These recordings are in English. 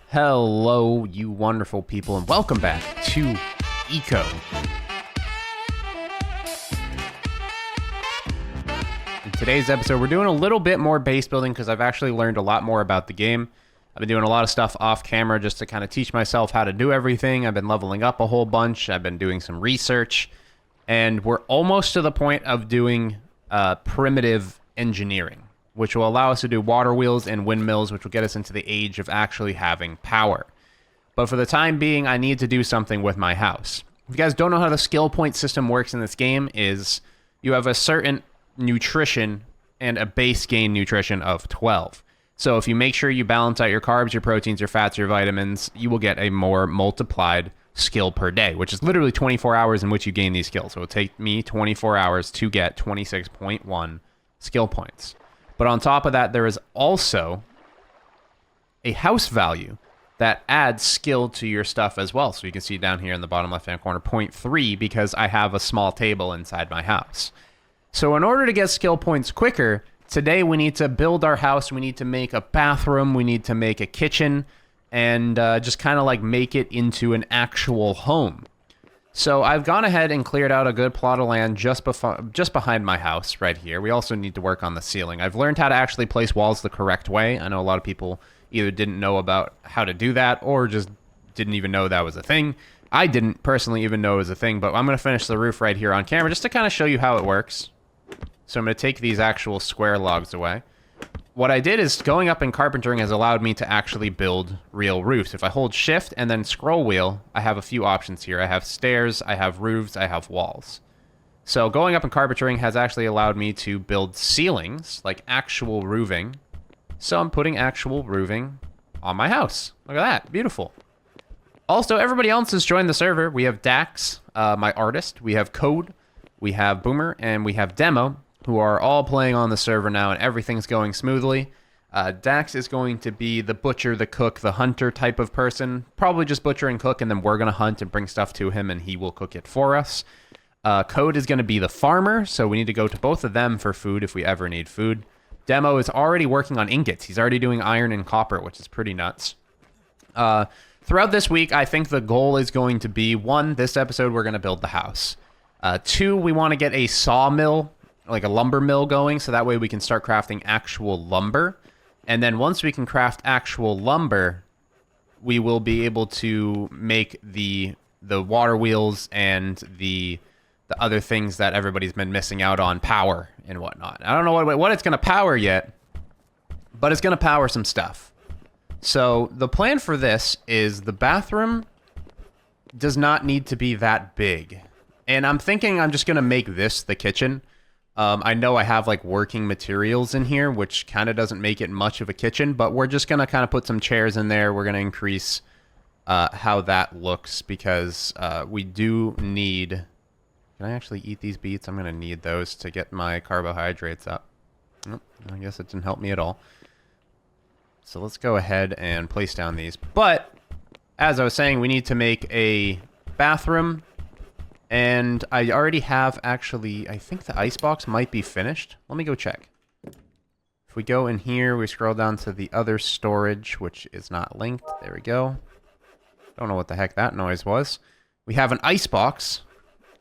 Hello, you wonderful people, and welcome back to Eco. In today's episode, we're doing a little bit more base building because I've actually learned a lot more about the game. I've been doing a lot of stuff off camera just to kind of teach myself how to do everything. I've been leveling up a whole bunch. I've been doing some research, and we're almost to the point of doing primitive engineering, which will allow us to do water wheels and windmills, which will get us into the age of actually having power. But for the time being, I need to do something with my house. If you guys don't know how the skill point system works in this game, is you have a certain nutrition and a base gain nutrition of 12. So if you make sure you balance out your carbs, your proteins, your fats, your vitamins, you will get a more multiplied skill per day, which is literally 24 hours in which you gain these skills. So it'll take me 24 hours to get 26.1 skill points. But on top of that, there is also a house value that adds skill to your stuff as well. So you can see down here in the bottom left-hand corner, 0.3, because I have a small table inside my house. So in order to get skill points quicker, today we need to build our house. We need to make a bathroom. We need to make a kitchen and just kind of like make it into an actual home. So I've gone ahead and cleared out a good plot of land just behind my house right here. We also need to work on the ceiling. I've learned how to actually place walls the correct way. I know a lot of people either didn't know about how to do that or just didn't even know that was a thing. I didn't personally even know it was a thing, but I'm going to finish the roof right here on camera just to kind of show you how it works. So I'm going to take these actual square logs away. What I did is going up in carpentering has allowed me to actually build real roofs. If I hold shift and then scroll wheel, I have a few options here. I have stairs, I have roofs, I have walls. So going up in carpentering has actually allowed me to build ceilings, like actual roofing. So I'm putting actual roofing on my house. Look at that, beautiful. Also, everybody else has joined the server. We have Dax, my artist, we have Code, we have Boomer, and we have Demo, who are all playing on the server now, and everything's going smoothly. Dax is going to be the butcher, the cook, the hunter type of person. Probably just butcher and cook, and then we're going to hunt and bring stuff to him, and he will cook it for us. Code is going to be the farmer, so we need to go to both of them for food if we ever need food. Demo is already working on ingots. He's already doing iron and copper, which is pretty nuts. Throughout this week, I think the goal is going to be, 1, this episode, we're going to build the house. 2, we want to get a sawmill, like a lumber mill going, so that way we can start crafting actual lumber. And then once we can craft actual lumber, we will be able to make the water wheels and the other things that everybody's been missing out on, power and whatnot. I don't know what it's going to power yet, but it's going to power some stuff. So the plan for this is the bathroom does not need to be that big. And I'm thinking I'm just going to make this the kitchen. I know I have like working materials in here, which kind of doesn't make it much of a kitchen, but we're just going to kind of put some chairs in there. We're going to increase how that looks because we do need... Can I actually eat these beets? I'm going to need those to get my carbohydrates up. Oh, I guess it didn't help me at all. So let's go ahead and place down these. But as I was saying, we need to make a bathroom. And I already have actually, I think the icebox might be finished. Let me go check. If we go in here, we scroll down to the other storage, which is not linked. There we go. Don't know what the heck that noise was. We have an icebox,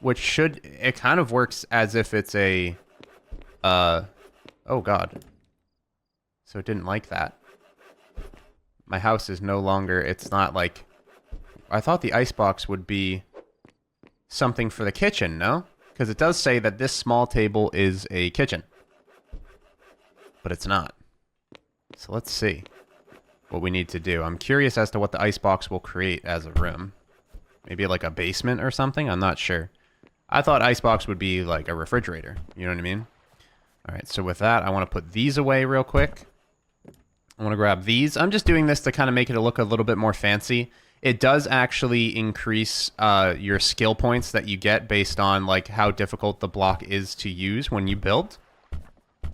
which it kind of works as if it's a, oh God. So it didn't like that. My house is no longer, it's not like, I thought the icebox would be something for the kitchen, no? Because it does say that this small table is a kitchen. But it's not. So let's see what we need to do. I'm curious as to what the icebox will create as a room. Maybe like a basement or something? I'm not sure. I thought icebox would be like a refrigerator. You know what I mean? Alright, so with that, I want to put these away real quick. I want to grab these. I'm just doing this to kind of make it look a little bit more fancy. It does actually increase your skill points that you get based on like how difficult the block is to use when you build.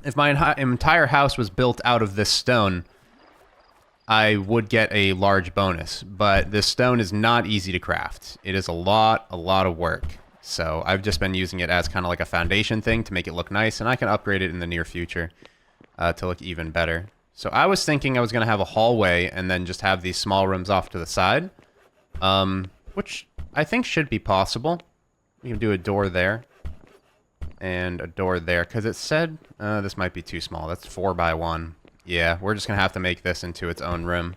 If my entire house was built out of this stone, I would get a large bonus. But this stone is not easy to craft. It is a lot of work. So I've just been using it as kind of like a foundation thing to make it look nice, and I can upgrade it in the near future to look even better. So I was thinking I was going to have a hallway and then just have these small rooms off to the side. Which I think should be possible. We can do a door there. And a door there. Because it said... this might be too small. That's 4 by 1. Yeah, we're just going to have to make this into its own room.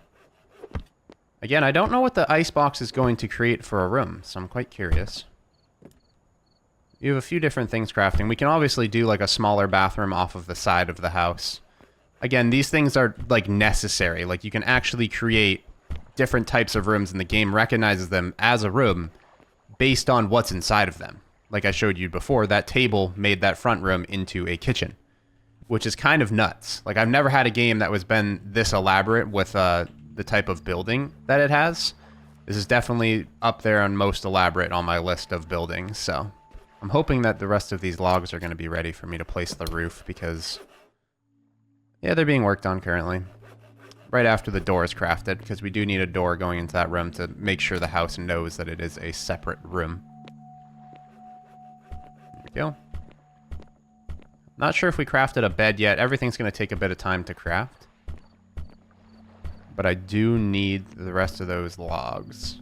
Again, I don't know what the icebox is going to create for a room. So I'm quite curious. You have a few different things crafting. We can obviously do like a smaller bathroom off of the side of the house. Again, these things are like necessary. Like you can actually create different types of rooms and the game recognizes them as a room based on what's inside of them. Like I showed you before, that table made that front room into a kitchen, which is kind of nuts. Like I've never had a game that was been this elaborate with the type of building that it has. This is definitely up there on most elaborate on my list of buildings, so... I'm hoping that the rest of these logs are going to be ready for me to place the roof because, yeah, they're being worked on currently. Right after the door is crafted, because we do need a door going into that room to make sure the house knows that it is a separate room. There we go. Not sure if we crafted a bed yet. Everything's going to take a bit of time to craft. But I do need the rest of those logs.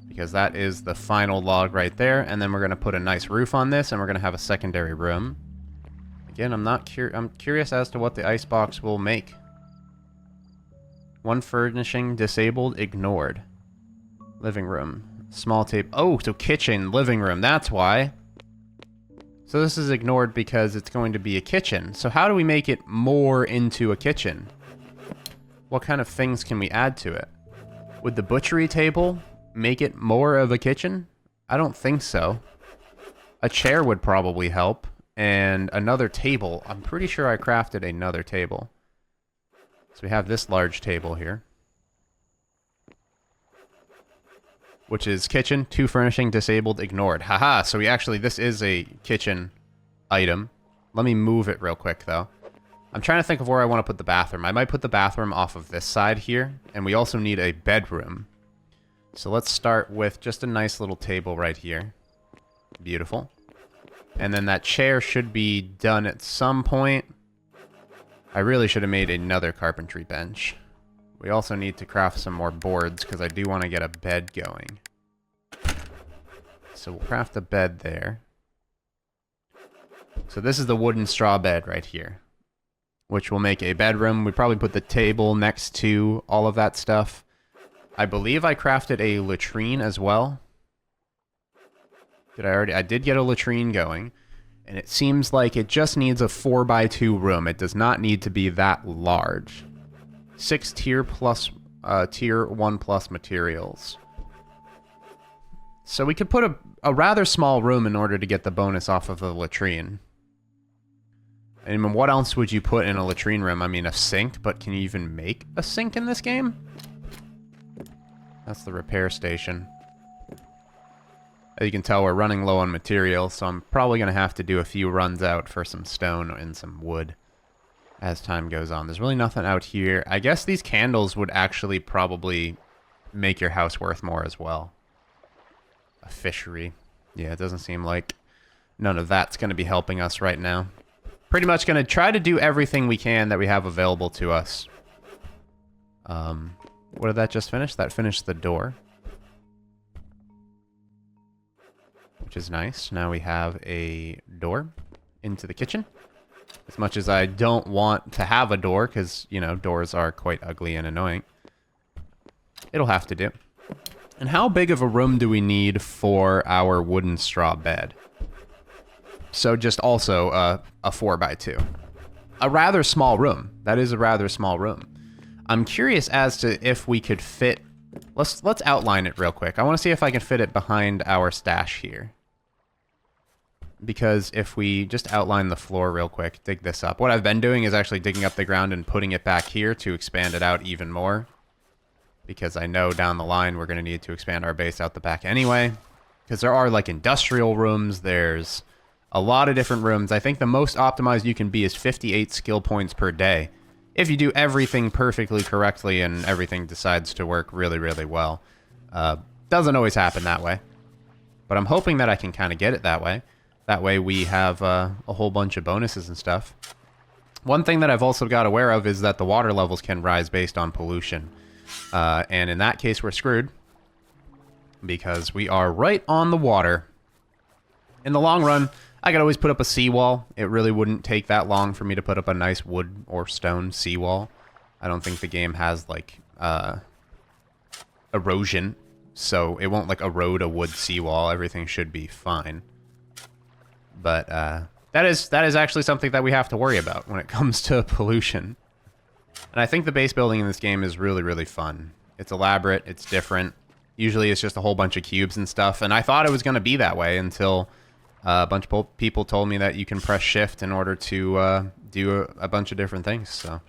Because that is the final log right there, and then we're going to put a nice roof on this, and we're going to have a secondary room. Again, I'm curious as to what the icebox will make. One furnishing disabled, ignored. Living room. Small table. Oh, so kitchen, living room, that's why. So this is ignored because it's going to be a kitchen. So how do we make it more into a kitchen? What kind of things can we add to it? Would the butchery table... make it more of a kitchen? I don't think so. A chair would probably help. And another table. I'm pretty sure I crafted another table. So we have this large table here. Which is kitchen, 2 furnishing, disabled, ignored. Haha, so this is a kitchen item. Let me move it real quick though. I'm trying to think of where I want to put the bathroom. I might put the bathroom off of this side here. And we also need a bedroom. So let's start with just a nice little table right here. Beautiful. And then that chair should be done at some point. I really should have made another carpentry bench. We also need to craft some more boards because I do want to get a bed going. So we'll craft a bed there. So this is the wooden straw bed right here, which will make a bedroom. We probably put the table next to all of that stuff. I believe I crafted a latrine as well. I did get a latrine going. And it seems like it just needs a 4 by 2 room. It does not need to be that large. 6 tier 1 plus materials. So we could put a rather small room in order to get the bonus off of the latrine. I mean, what else would you put in a latrine room? I mean, a sink, but can you even make a sink in this game? That's the repair station. As you can tell, we're running low on material, so I'm probably going to have to do a few runs out for some stone and some wood as time goes on. There's really nothing out here. I guess these candles would actually probably make your house worth more as well. A fishery. Yeah, it doesn't seem like none of that's going to be helping us right now. Pretty much going to try to do everything we can that we have available to us. What did that just finish? That finished the door. Which is nice. Now we have a door into the kitchen. As much as I don't want to have a door, because, you know, doors are quite ugly and annoying. It'll have to do. And how big of a room do we need for our wooden straw bed? So just also a 4 by 2. A rather small room. That is a rather small room. I'm curious as to if we could fit... Let's outline it real quick. I want to see if I can fit it behind our stash here. Because if we just outline the floor real quick, dig this up. What I've been doing is actually digging up the ground and putting it back here to expand it out even more. Because I know down the line we're going to need to expand our base out the back anyway. Because there are like industrial rooms, there's a lot of different rooms. I think the most optimized you can be is 58 skill points per day. If you do everything perfectly correctly and everything decides to work really, really well. Doesn't always happen that way. But I'm hoping that I can kind of get it that way. That way we have a whole bunch of bonuses and stuff. One thing that I've also got aware of is that the water levels can rise based on pollution. And in that case, we're screwed. Because we are right on the water. In the long run, I could always put up a seawall. It really wouldn't take that long for me to put up a nice wood or stone seawall. I don't think the game has, like, erosion. So it won't, like, erode a wood seawall. Everything should be fine. But, that is actually something that we have to worry about when it comes to pollution. And I think the base building in this game is really, really fun. It's elaborate. It's different. Usually it's just a whole bunch of cubes and stuff. And I thought it was going to be that way until a bunch of people told me that you can press shift in order to do a bunch of different things. So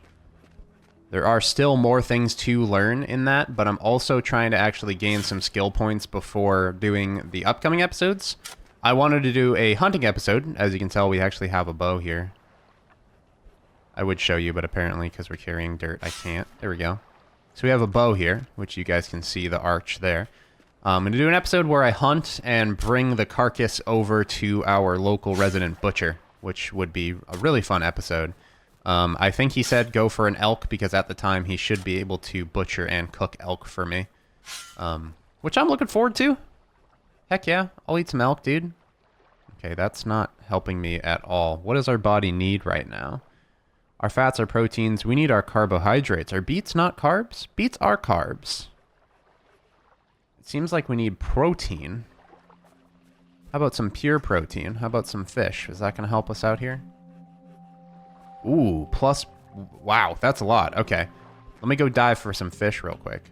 there are still more things to learn in that, but I'm also trying to actually gain some skill points before doing the upcoming episodes. I wanted to do a hunting episode. As you can tell, we actually have a bow here. I would show you, but apparently because we're carrying dirt, I can't. There we go. So we have a bow here, which you guys can see the arch there. I'm going to do an episode where I hunt and bring the carcass over to our local resident butcher, which would be a really fun episode. I think he said go for an elk because at the time he should be able to butcher and cook elk for me, which I'm looking forward to. Heck yeah, I'll eat some elk, dude. Okay, that's not helping me at all. What does our body need right now? Our fats are proteins. We need our carbohydrates. Are beets not carbs? Beets are carbs. It seems like we need protein. How about some pure protein? How about some fish? Is that going to help us out here? Ooh, plus... Wow, that's a lot. Okay. Let me go dive for some fish real quick.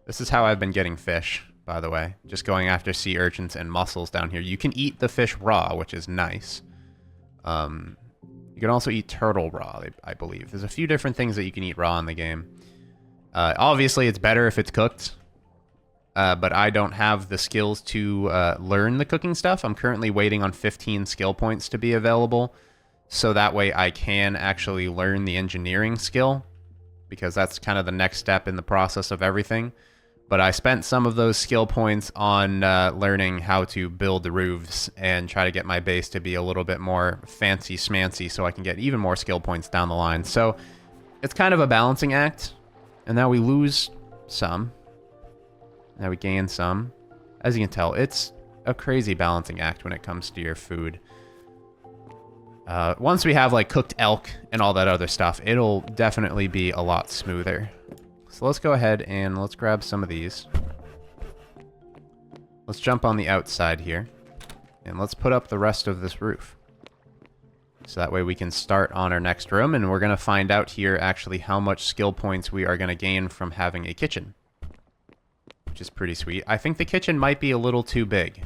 This is how I've been getting fish, by the way. Just going after sea urchins and mussels down here. You can eat the fish raw, which is nice. You can also eat turtle raw, I believe. There's a few different things that you can eat raw in the game. Obviously, it's better if it's cooked. But I don't have the skills to learn the cooking stuff. I'm currently waiting on 15 skill points to be available. So that way I can actually learn the engineering skill. Because that's kind of the next step in the process of everything. But I spent some of those skill points on learning how to build the roofs and try to get my base to be a little bit more fancy smancy so I can get even more skill points down the line. So it's kind of a balancing act. And now we lose some. Now we gain some. As you can tell, it's a crazy balancing act when it comes to your food. Once we have like cooked elk and all that other stuff, it'll definitely be a lot smoother. So let's go ahead and let's grab some of these. Let's jump on the outside here. And let's put up the rest of this roof. So that way we can start on our next room. And we're going to find out here actually how much skill points we are going to gain from having a kitchen. Which is pretty sweet. I think the kitchen might be a little too big.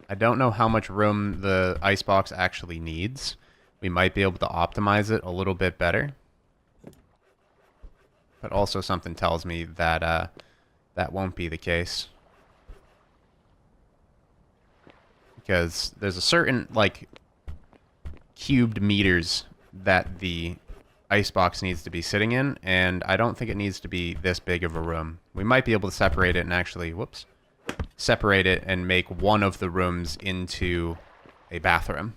I don't know how much room the icebox actually needs. We might be able to optimize it a little bit better. But also something tells me that that won't be the case. Because there's a certain, like, cubed meters that the icebox needs to be sitting in, and I don't think it needs to be this big of a room. We might be able to separate it and actually, whoops, separate it and make one of the rooms into a bathroom,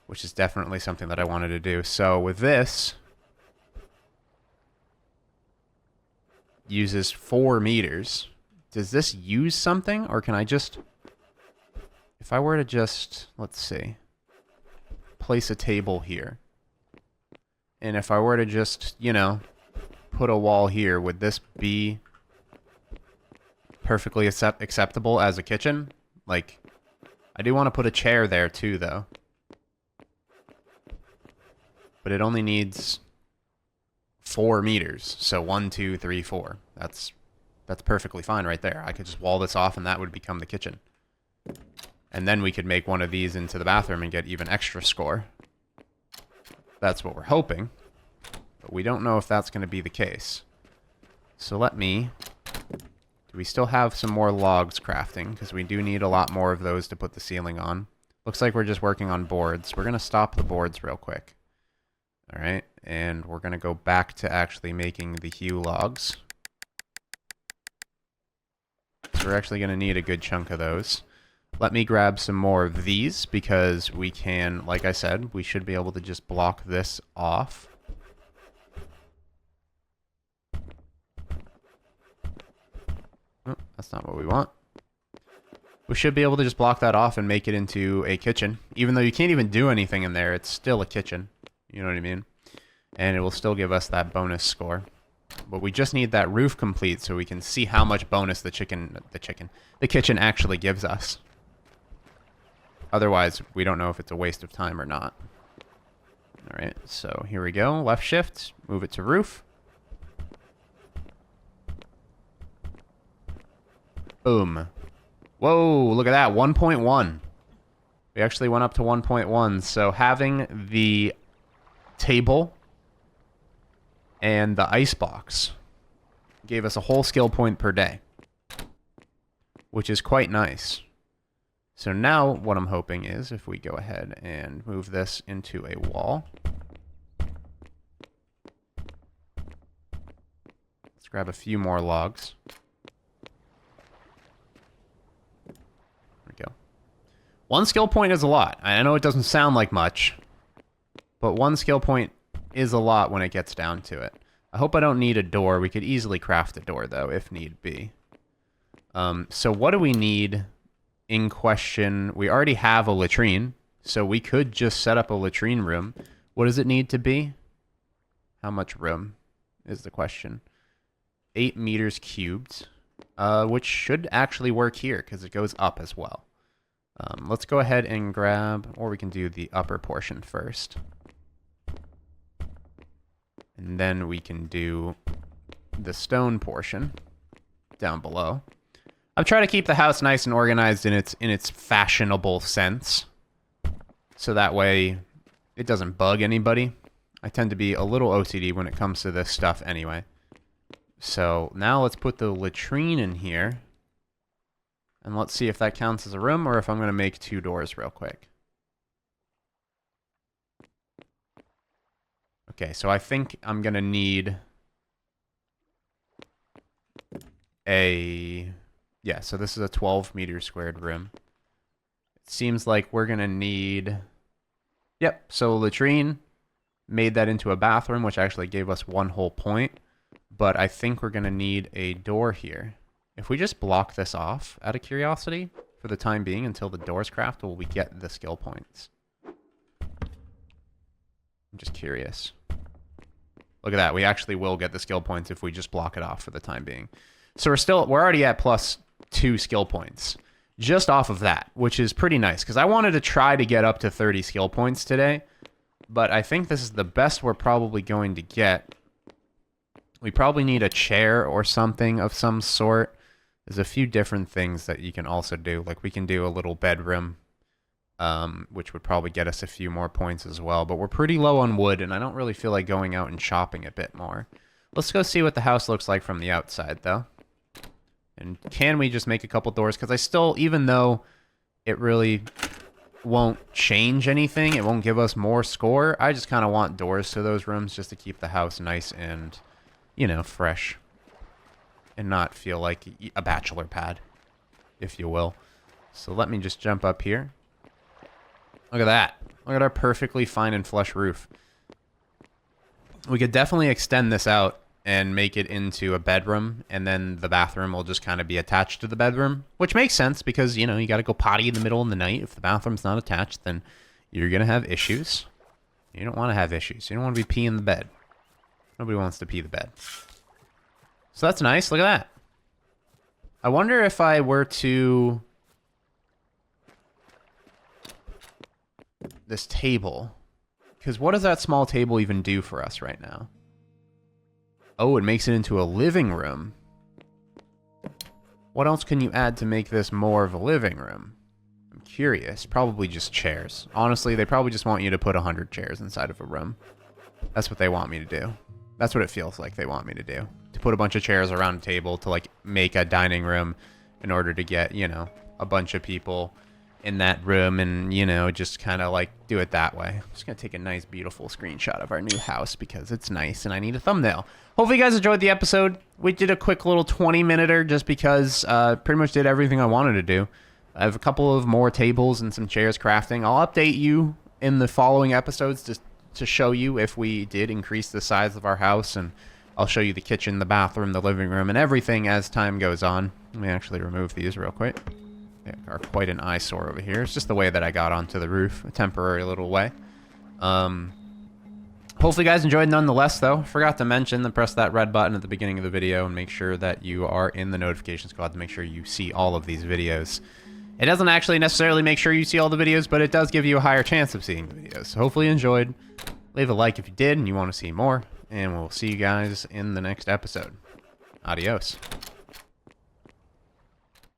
which is definitely something that I wanted to do. So with this, uses 4 meters. Does this use something, or can I just, if I were to just, let's see, place a table here, and if I were to just, you know, put a wall here, would this be perfectly acceptable as a kitchen? Like, I do want to put a chair there too, though. But it only needs 4 meters. So 1, 2, 3, 4. That's perfectly fine right there. I could just wall this off and that would become the kitchen. And then we could make one of these into the bathroom and get even extra score. That's what we're hoping. But we don't know if that's going to be the case. So let me... Do we still have some more logs crafting? Because we do need a lot more of those to put the ceiling on. Looks like we're just working on boards. We're going to stop the boards real quick. Alright, and we're going to go back to actually making the hew logs. So we're actually going to need a good chunk of those. Let me grab some more of these because we can, like I said, we should be able to just block this off. Oh, that's not what we want. We should be able to just block that off and make it into a kitchen. Even though you can't even do anything in there, it's still a kitchen. You know what I mean? And it will still give us that bonus score. But we just need that roof complete so we can see how much bonus the kitchen actually gives us. Otherwise, we don't know if it's a waste of time or not. All right, so here we go. Left shift, move it to roof. Boom. Whoa, look at that, 1.1. We actually went up to 1.1, so having the table and the icebox gave us a whole skill point per day, which is quite nice. So now what I'm hoping is if we go ahead and move this into a wall. Let's grab a few more logs. There we go. One skill point is a lot. I know it doesn't sound like much, but one skill point is a lot when it gets down to it. I hope I don't need a door. We could easily craft a door, though, if need be. So what do we need in question? We already have a latrine, so we could just set up a latrine room. What does it need to be? How much room is the question. 8 meters cubed, which should actually work here because it goes up as well. Let's go ahead and grab, or we can do the upper portion first. And then we can do the stone portion down below. I'm trying to keep the house nice and organized in its fashionable sense. So that way it doesn't bug anybody. I tend to be a little OCD when it comes to this stuff anyway. So now let's put the latrine in here. And let's see if that counts as a room or if I'm going to make 2 doors real quick. Okay, so I think I'm going to need a... Yeah, so this is a 12 meter squared room. It seems like we're going to need... Yep, so latrine made that into a bathroom, which actually gave us 1 whole point. But I think we're going to need a door here. If we just block this off, out of curiosity, for the time being, until the door's craft, will we get the skill points? I'm just curious. Look at that. We actually will get the skill points if we just block it off for the time being. So we're already at +2 skill points just off of that, which is pretty nice because I wanted to try to get up to 30 skill points today, but I think this is the best we're probably going to get. We probably need a chair or something of some sort. There's a few different things that you can also do. Like we can do a little bedroom, which would probably get us a few more points as well. But we're pretty low on wood, and I don't really feel like going out and shopping a bit more. Let's go see what the house looks like from the outside, though. And can we just make a couple doors? Because I still, even though it really won't change anything, it won't give us more score, I just kind of want doors to those rooms just to keep the house nice and, you know, fresh. And not feel like a bachelor pad, if you will. So let me just jump up here. Look at that. Look at our perfectly fine and flush roof. We could definitely extend this out and make it into a bedroom, and then the bathroom will just kind of be attached to the bedroom, which makes sense because, you know, you got to go potty in the middle of the night. If the bathroom's not attached, then you're going to have issues. You don't want to have issues. You don't want to be peeing the bed. Nobody wants to pee the bed. So that's nice. Look at that. I wonder if I were to... this table. Because what does that small table even do for us right now? Oh, it makes it into a living room. What else can you add to make this more of a living room? I'm curious. Probably just chairs. Honestly, they probably just want you to put 100 chairs inside of a room. That's what they want me to do. That's what it feels like they want me to do. To put a bunch of chairs around a table to, like, make a dining room in order to get, you know, a bunch of people in that room and, you know, just kind of, like, do it that way. I'm just going to take a nice, beautiful screenshot of our new house because it's nice and I need a thumbnail. Hopefully you guys enjoyed the episode. We did a quick little 20-minute-er just because pretty much did everything I wanted to do. I have a couple of more tables and some chairs crafting. I'll update you in the following episodes to show you if we did increase the size of our house, and I'll show you the kitchen, the bathroom, the living room, and everything as time goes on. Let me actually remove these real quick. They are quite an eyesore over here. It's just the way that I got onto the roof, a temporary little way. Hopefully you guys enjoyed nonetheless, though. Forgot to mention to press that red button at the beginning of the video and make sure that you are in the notification squad to make sure you see all of these videos. It doesn't actually necessarily make sure you see all the videos, but it does give you a higher chance of seeing the videos. So hopefully you enjoyed. Leave a like if you did and you want to see more. And we'll see you guys in the next episode. Adios.